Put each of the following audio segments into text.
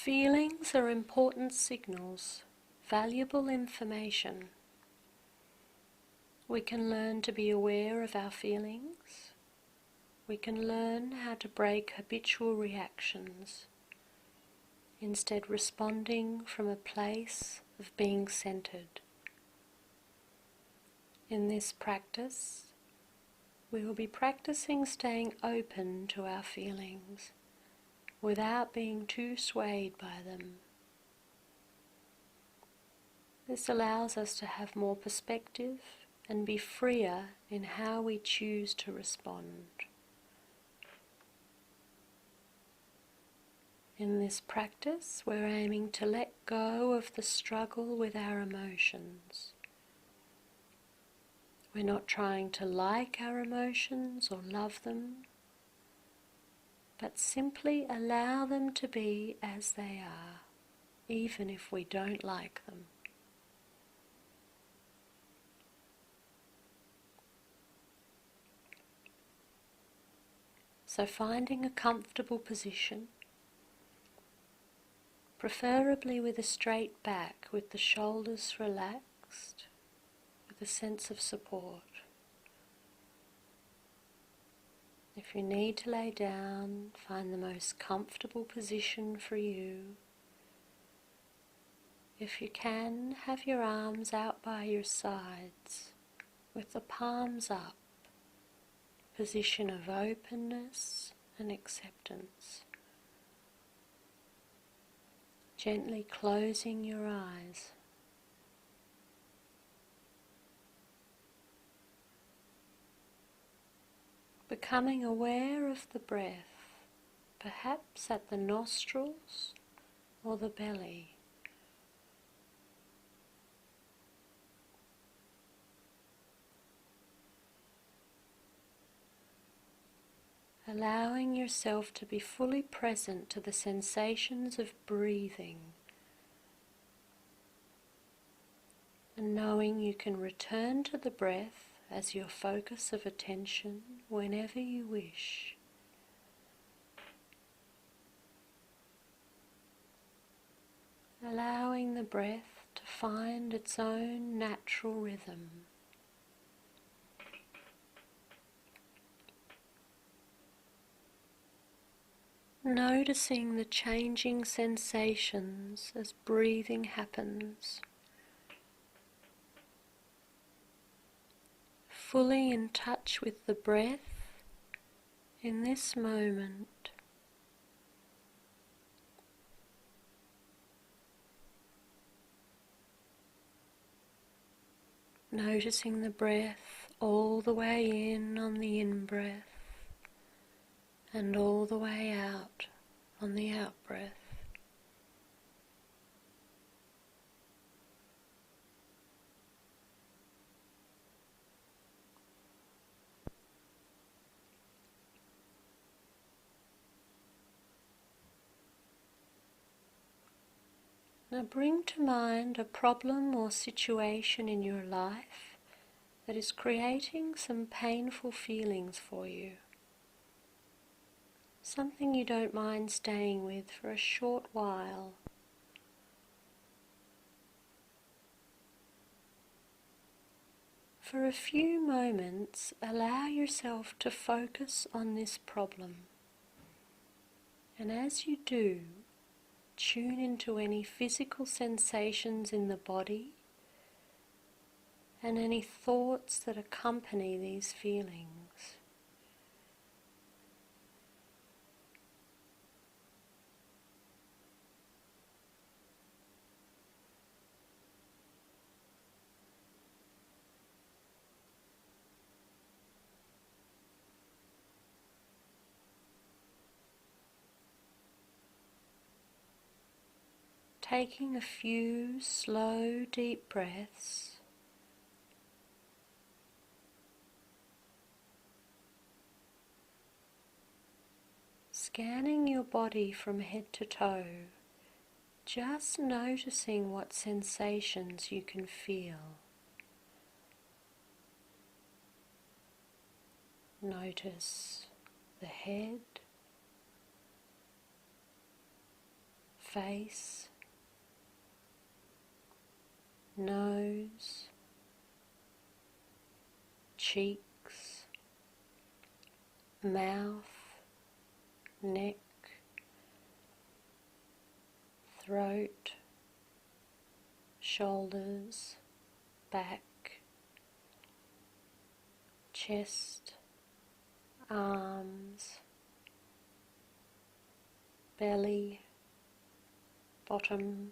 Feelings are important signals, valuable information. We can learn to be aware of our feelings. We can learn how to break habitual reactions, instead responding from a place of being centered. In this practice, we will be practicing staying open to our feelings without being too swayed by them. This allows us to have more perspective and be freer in how we choose to respond. In this practice, we're aiming to let go of the struggle with our emotions. We're not trying to like our emotions or love them, but simply allow them to be as they are, even if we don't like them. So finding a comfortable position, preferably with a straight back, with the shoulders relaxed, with a sense of support. If you need to lay down, find the most comfortable position for you. If you can, have your arms out by your sides, with the palms up, position of openness and acceptance. Gently closing your eyes. Becoming aware of the breath, perhaps at the nostrils or the belly. Allowing yourself to be fully present to the sensations of breathing, and knowing you can return to the breath as your focus of attention whenever you wish. Allowing the breath to find its own natural rhythm. Noticing the changing sensations as breathing happens. Fully in touch with the breath in this moment. Noticing the breath all the way in on the in-breath and all the way out on the out-breath. Now bring to mind a problem or situation in your life that is creating some painful feelings for you. Something you don't mind staying with for a short while. For a few moments, allow yourself to focus on this problem. And as you do, tune into any physical sensations in the body and any thoughts that accompany these feelings. Taking a few slow, deep breaths, scanning your body from head to toe, just noticing what sensations you can feel. Notice the head, face, nose, cheeks, mouth, neck, throat, shoulders, back, chest, arms, belly, bottom,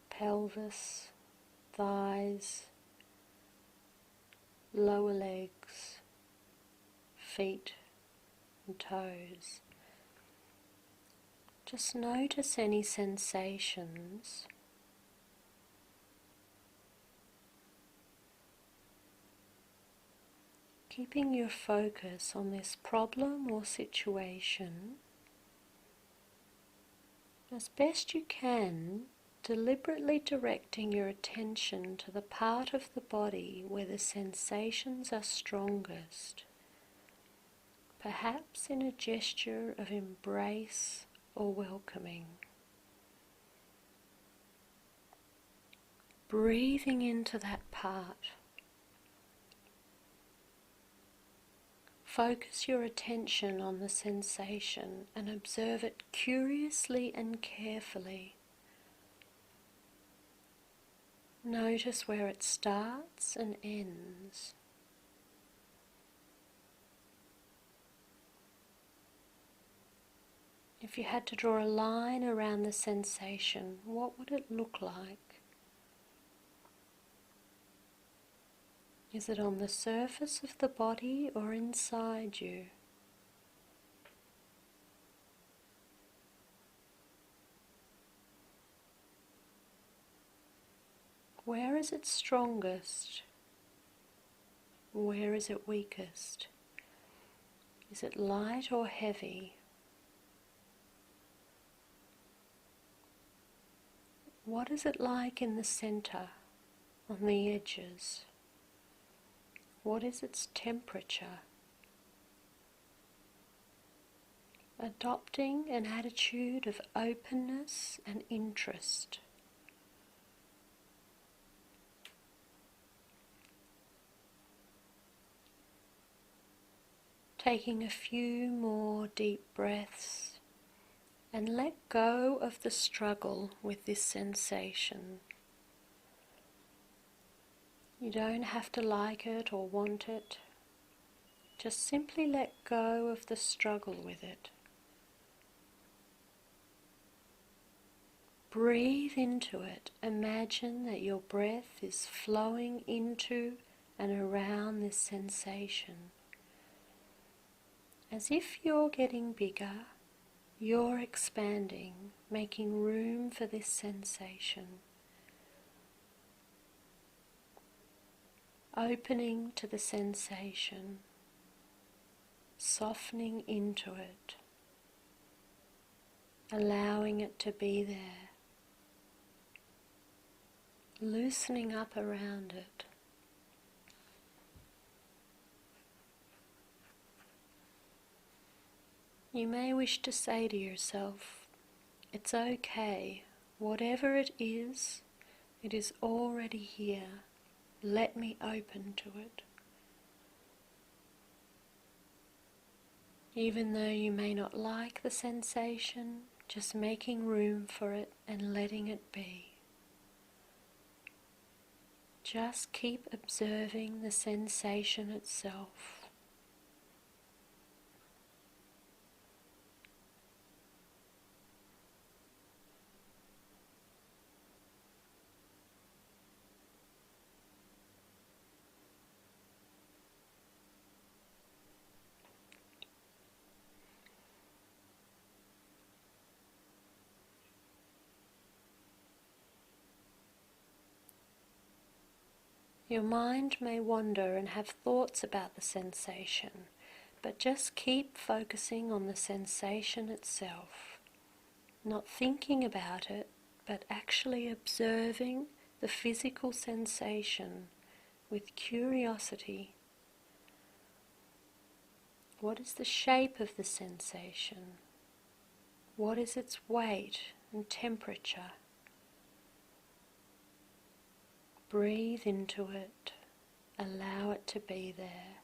pelvis, thighs, lower legs, feet and toes. Just notice any sensations. Keeping your focus on this problem or situation, as best you can, deliberately directing your attention to the part of the body where the sensations are strongest, perhaps in a gesture of embrace or welcoming. Breathing into that part. Focus your attention on the sensation and observe it curiously and carefully. Notice where it starts and ends. If you had to draw a line around the sensation, what would it look like? Is it on the surface of the body or inside you? Where is it strongest? Where is it weakest? Is it light or heavy? What is it like in the center, on the edges? What is its temperature? Adopting an attitude of openness and interest. Taking a few more deep breaths and let go of the struggle with this sensation. You don't have to like it or want it. Just simply let go of the struggle with it. Breathe into it. Imagine that your breath is flowing into and around this sensation. As if you're getting bigger, you're expanding, making room for this sensation. Opening to the sensation, softening into it, allowing it to be there, loosening up around it. You may wish to say to yourself, it's okay, whatever it is already here. Let me open to it. Even though you may not like the sensation, just making room for it and letting it be. Just keep observing the sensation itself. Your mind may wander and have thoughts about the sensation, but just keep focusing on the sensation itself, not thinking about it, but actually observing the physical sensation with curiosity. What is the shape of the sensation? What is its weight and temperature? Breathe into it. Allow it to be there.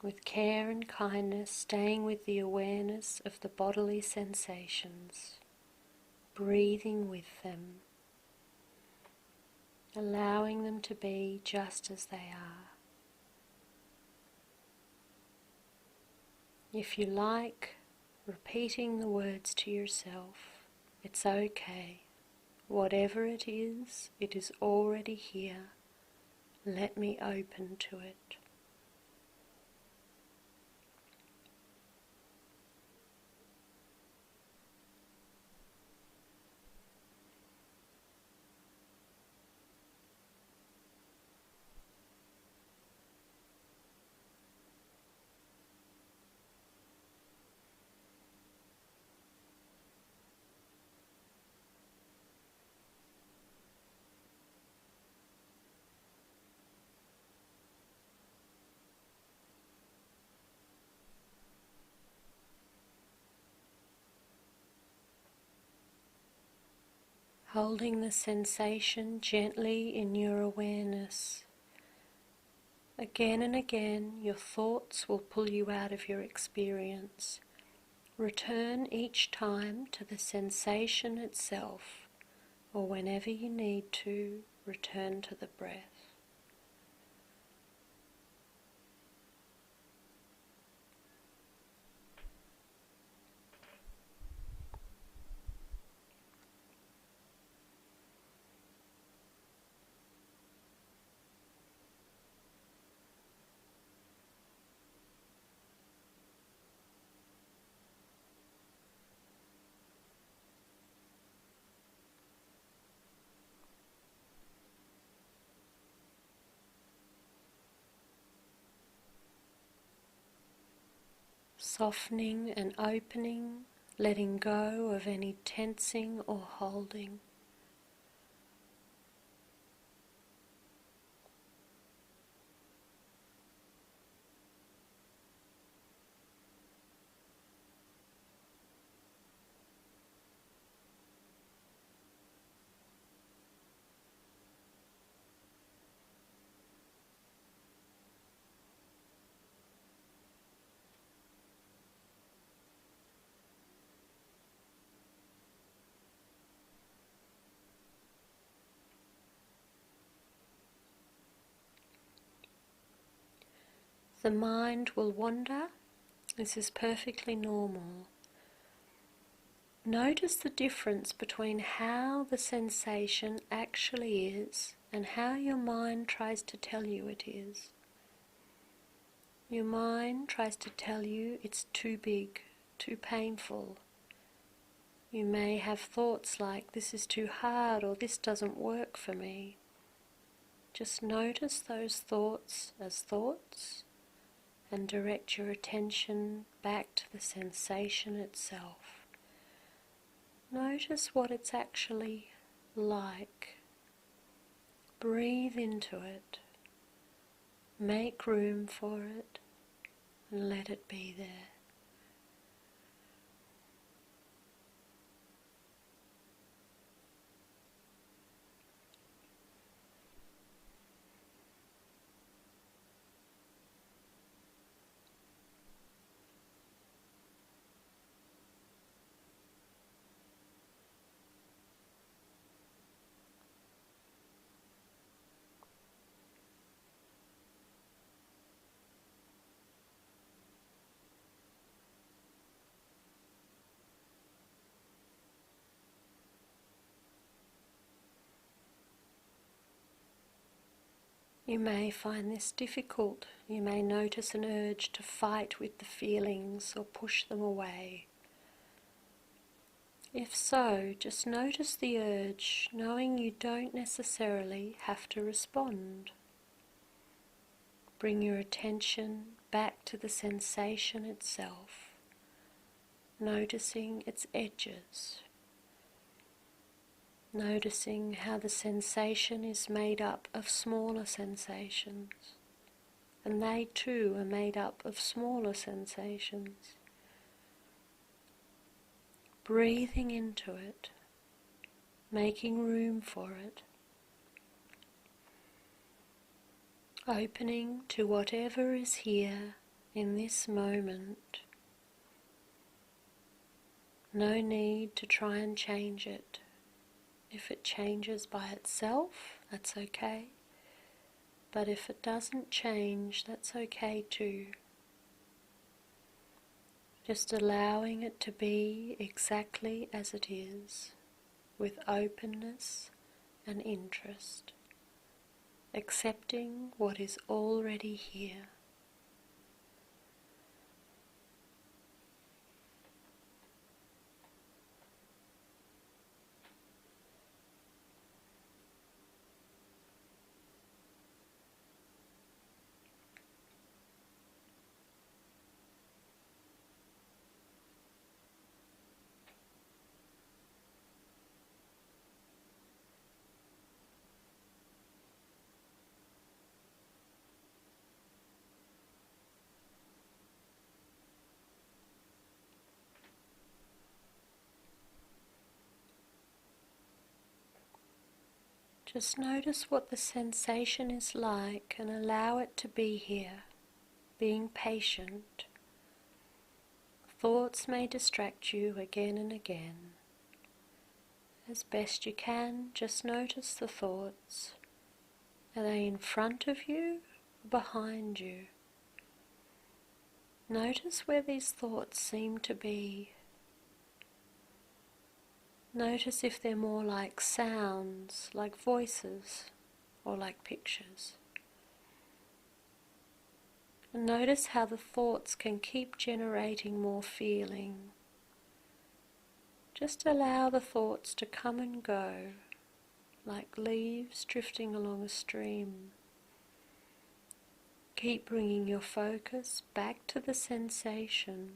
With care and kindness, staying with the awareness of the bodily sensations, breathing with them, allowing them to be just as they are. If you like, repeating the words to yourself, it's okay. Whatever it is already here. Let me open to it. Holding the sensation gently in your awareness. Again and again, your thoughts will pull you out of your experience. Return each time to the sensation itself, or whenever you need to, return to the breath. Softening and opening, letting go of any tensing or holding. The mind will wander. This is perfectly normal. Notice the difference between how the sensation actually is and how your mind tries to tell you it is. Your mind tries to tell you it's too big, too painful. You may have thoughts like, this is too hard, or this doesn't work for me. Just notice those thoughts as thoughts and direct your attention back to the sensation itself. Notice what it's actually like. Breathe into it. Make room for it and let it be there. You may find this difficult. You may notice an urge to fight with the feelings or push them away. If so, just notice the urge, knowing you don't necessarily have to respond. Bring your attention back to the sensation itself, noticing its edges. Noticing how the sensation is made up of smaller sensations, and they too are made up of smaller sensations. Breathing into it, making room for it, opening to whatever is here in this moment. No need to try and change it. If it changes by itself, that's okay. But if it doesn't change, that's okay too. Just allowing it to be exactly as it is, with openness and interest, accepting what is already here. Just notice what the sensation is like and allow it to be here, being patient. Thoughts may distract you again and again. As best you can, just notice the thoughts. Are they in front of you or behind you? Notice where these thoughts seem to be. Notice if they're more like sounds, like voices, or like pictures. And notice how the thoughts can keep generating more feeling. Just allow the thoughts to come and go, like leaves drifting along a stream. Keep bringing your focus back to the sensation.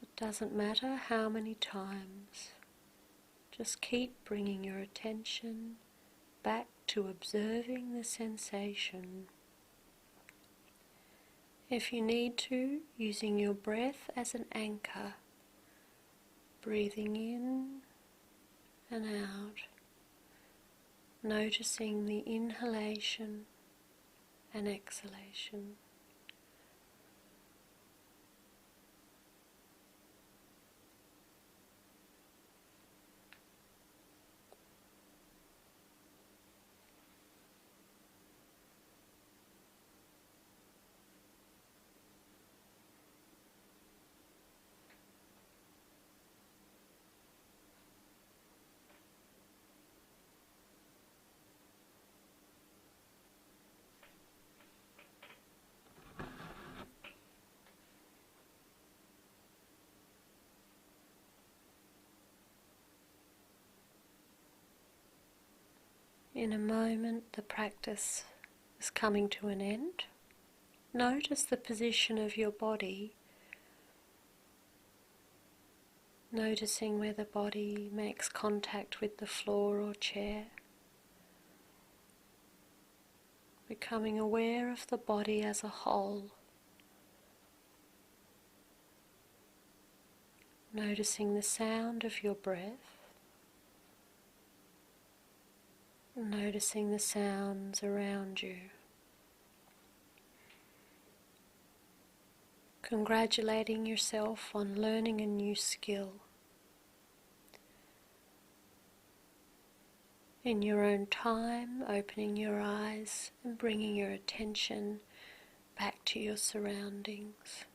It doesn't matter how many times. Just keep bringing your attention back to observing the sensation. If you need to, using your breath as an anchor, breathing in and out, noticing the inhalation and exhalation. In a moment, the practice is coming to an end. Notice the position of your body, noticing where the body makes contact with the floor or chair. Becoming aware of the body as a whole. Noticing the sound of your breath. Noticing the sounds around you. Congratulating yourself on learning a new skill. In your own time, opening your eyes and bringing your attention back to your surroundings.